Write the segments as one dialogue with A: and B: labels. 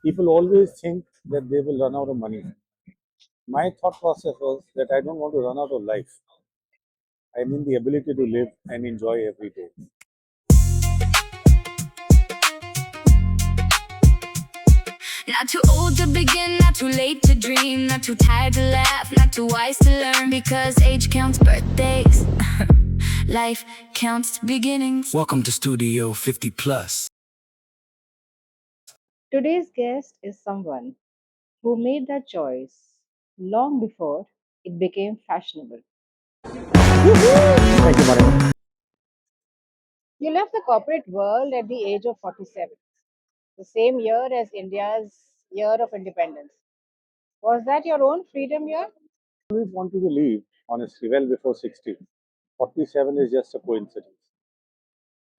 A: People always think that they will run out of money. My thought process was that I don't want to run out of life. I mean the ability to live and enjoy every day.
B: Not too old to begin, not too late to dream, not too tired to laugh, not too wise to learn. Because age counts birthdays, life counts beginnings.
C: Welcome to Studio 50 Plus.
D: Today's guest is someone who made that choice long before it became fashionable.
A: Thank you, Marin.
D: You left the corporate world at the age of 47, the same year as India's year of independence. Was that your own freedom year?
A: I always wanted to leave, honestly, well before 60. 47 is just a coincidence.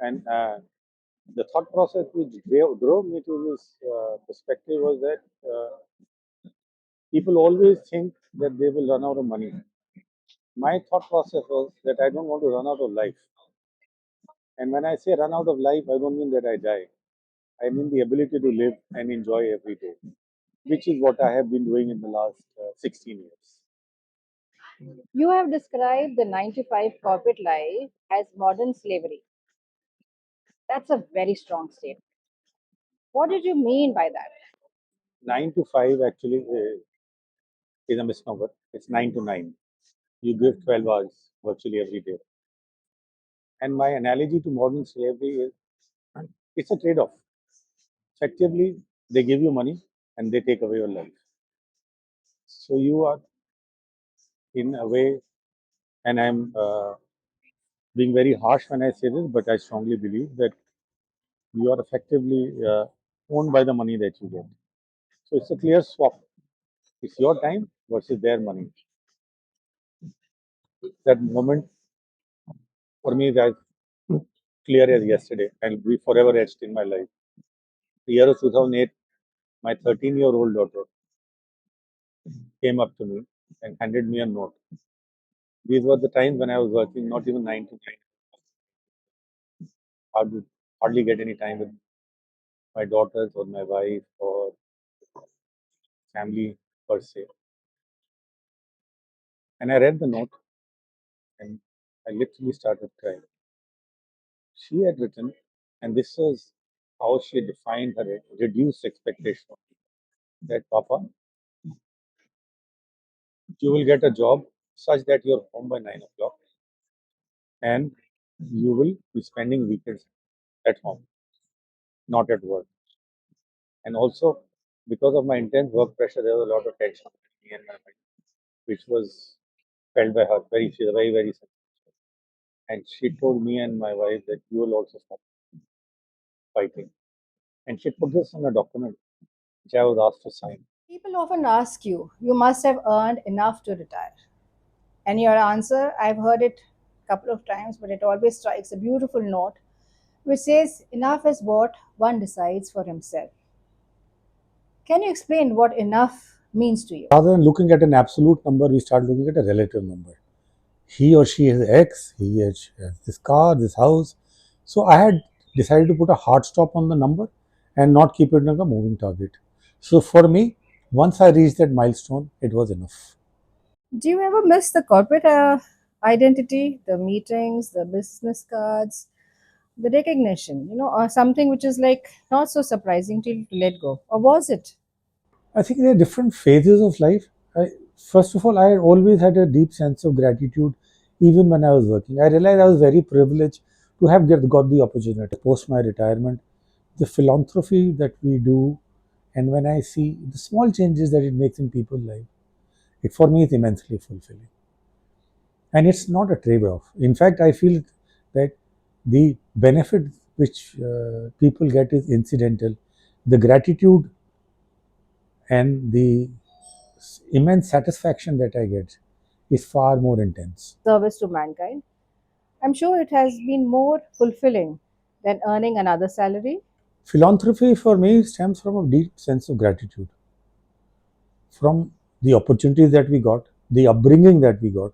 A: And the thought process which drove me to this perspective was that people always think that they will run out of money. My thought process was that I don't want to run out of life. And when I say run out of life, I don't mean that I die. I mean the ability to live and enjoy every day, which is what I have been doing in the last 16 years.
D: You have described the 9 to 5 corporate life as modern slavery. That's a very strong statement. What did you mean by that?
A: 9 to 5 actually is a misnomer. It's 9 to 9. You give 12 hours virtually every day. And my analogy to modern slavery is it's a trade off. Effectively, they give you money and they take away your life. So you are, in a way, and I'm being very harsh when I say this, but I strongly believe that you are effectively owned by the money that you get. So it's a clear swap. It's your time versus their money. That moment for me is as clear as yesterday and will be forever etched in my life. The year of 2008, my 13-year-old daughter came up to me and handed me a note. These were the times when I was working, not even 9 to 9. Hardly get any time with my daughters or my wife or family per se. And I read the note and I literally started crying. She had written, and this was how she defined her reduced expectation, that Papa, you will get a job such that you're home by 9 o'clock and you will be spending weekends at home, not at work. And also, because of my intense work pressure, there was a lot of tension between me and my wife, which was felt by her. She's a very, very sensitive. And she told me and my wife that you will also stop fighting. And she put this in a document which I was asked to sign.
D: People often ask you, you must have earned enough to retire. And your answer, I've heard it a couple of times, but it always strikes a beautiful note which says, enough is what one decides for himself. Can you explain what enough means to you?
A: Rather than looking at an absolute number, we start looking at a relative number. He or she has X, he has this car, this house. So I had decided to put a hard stop on the number and not keep it like a moving target. So for me, once I reached that milestone, it was enough.
D: Do you ever miss the corporate identity, the meetings, the business cards, the recognition, or something which is like not so surprising to let go? Or was it?
A: I think there are different phases of life. First of all, I had always had a deep sense of gratitude, even when I was working. I realized I was very privileged to have got the opportunity post my retirement. The philanthropy that we do, and when I see the small changes that it makes in people's life, it for me is immensely fulfilling. And it's not a trade-off. In fact, I feel that the benefit which people get is incidental. The gratitude and the immense satisfaction that I get is far more intense.
D: Service to mankind. I'm sure it has been more fulfilling than earning another salary.
A: Philanthropy for me stems from a deep sense of gratitude, from the opportunities that we got, the upbringing that we got,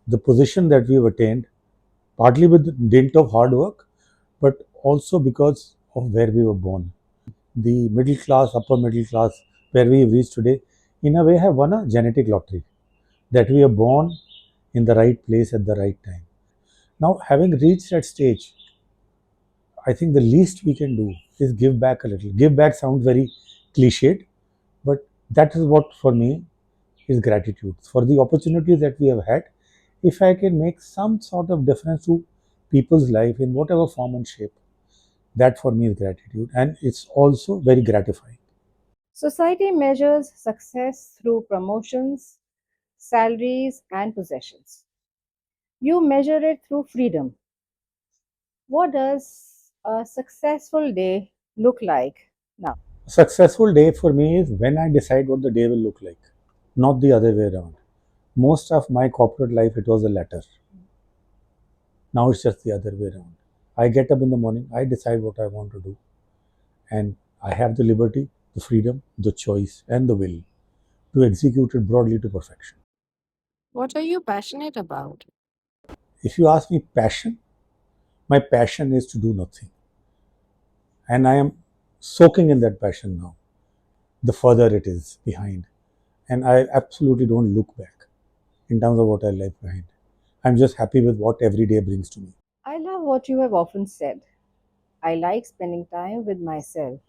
A: the position that we've attained, partly with the dint of hard work, but also because of where we were born. the middle class, upper middle class, where we've reached today, in a way have won a genetic lottery, that we are born in the right place at the right time. Now, having reached that stage, I think the least we can do is give back a little. Give back sounds very cliched, but that is what for me is gratitude for the opportunities that we have had. If I can make some sort of difference to people's life in whatever form and shape, that for me is gratitude, and it's also very gratifying.
D: Society measures success through promotions, salaries, and possessions. You measure it through freedom. What does a successful day look like now?
A: A successful day for me is when I decide what the day will look like, not the other way around. Most of my corporate life, it was a latter. Now it's just the other way around. I get up in the morning, I decide what I want to do, and I have the liberty, the freedom, the choice, and the will to execute it broadly to perfection.
E: What are you passionate about?
A: If you ask me passion, my passion is to do nothing. And I am soaking in that passion now, the further it is behind. And I absolutely don't look back in terms of what I left behind. I'm just happy with what every day brings to me.
D: I love what you have often said. I like spending time with myself.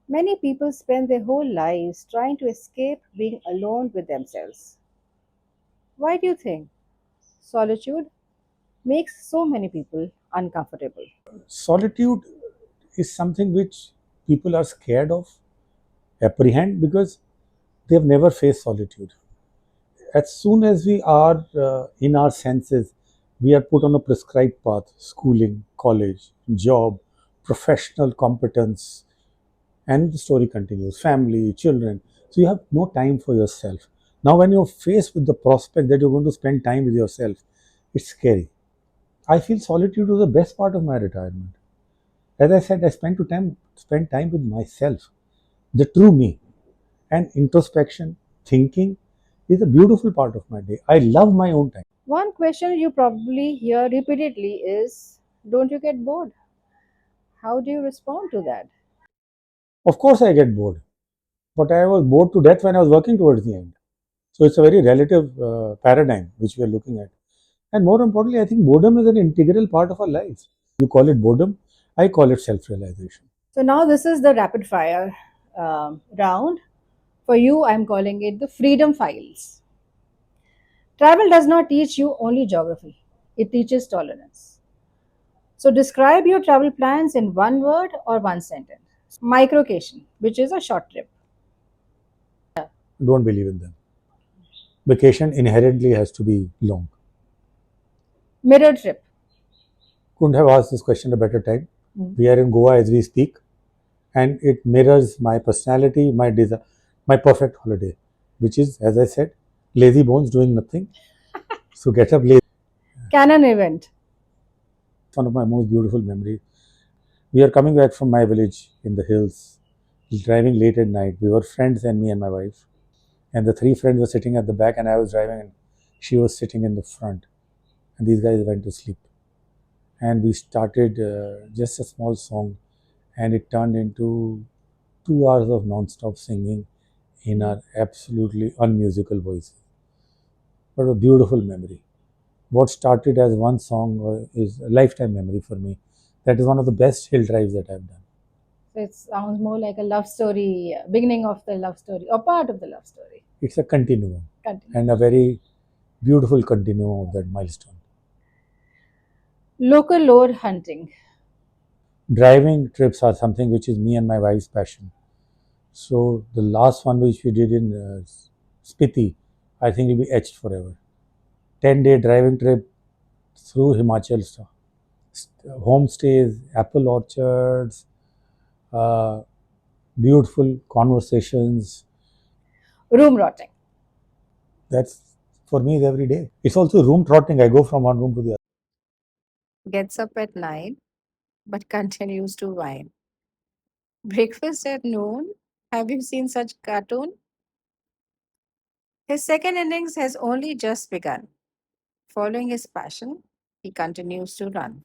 D: Many people spend their whole lives trying to escape being alone with themselves. Why do you think solitude makes so many people uncomfortable?
A: Solitude is something which people are scared of, apprehend, because they've never faced solitude. As soon as we are in our senses, we are put on a prescribed path: schooling, college, job, professional competence, and the story continues: family, children. So you have no time for yourself. Now, when you're faced with the prospect that you're going to spend time with yourself, it's scary. I feel solitude was the best part of my retirement. As I said, I spend time with myself, the true me, and introspection, thinking is a beautiful part of my day. I love my own time.
D: One question you probably hear repeatedly is, don't you get bored? How do you respond to that?
A: Of course, I get bored, but I was bored to death when I was working towards the end. So it's a very relative paradigm which we are looking at. And more importantly, I think boredom is an integral part of our lives. You call it boredom, I call it self realization.
D: So now this is the rapid fire round. For you, I'm calling it the freedom files. Travel does not teach you only geography, it teaches tolerance. So describe your travel plans in one word or one sentence. Microcation, which is a short trip.
A: Don't believe in them. Vacation inherently has to be long.
D: Mirror trip.
A: Couldn't have asked this question a better time.
D: Mm.
A: We are in Goa as we speak, and it mirrors my personality, my desire, my perfect holiday, which is, as I said, lazy bones doing nothing. So get up late.
D: Canon event.
A: One of my most beautiful memories. We are coming back from my village in the hills, driving late at night. We were friends, and me and my wife. And the three friends were sitting at the back, and I was driving, and she was sitting in the front. And these guys went to sleep. And we started just a small song, and it turned into 2 hours of non-stop singing in our absolutely unmusical voices. But a beautiful memory. What started as one song is a lifetime memory for me. That is one of the best hill drives that I've done.
D: So it sounds more like a love story, beginning of the love story, or part of the love story.
A: It's a continuum,
D: Continue.
A: and a very beautiful continuum of that milestone.
D: Local lore hunting.
A: Driving trips are something which is me and my wife's passion. So the last one which we did in Spiti, I think will be etched forever. 10-day driving trip through Himachal, homestays, apple orchards, uh, beautiful conversations.
D: Room rotting.
A: That's for me is every day. It's also room trotting. I go from one room to the other.
E: Gets up at 9 but continues to whine. Breakfast at noon? Have you seen such cartoon? His second innings has only just begun. Following his passion, he continues to run.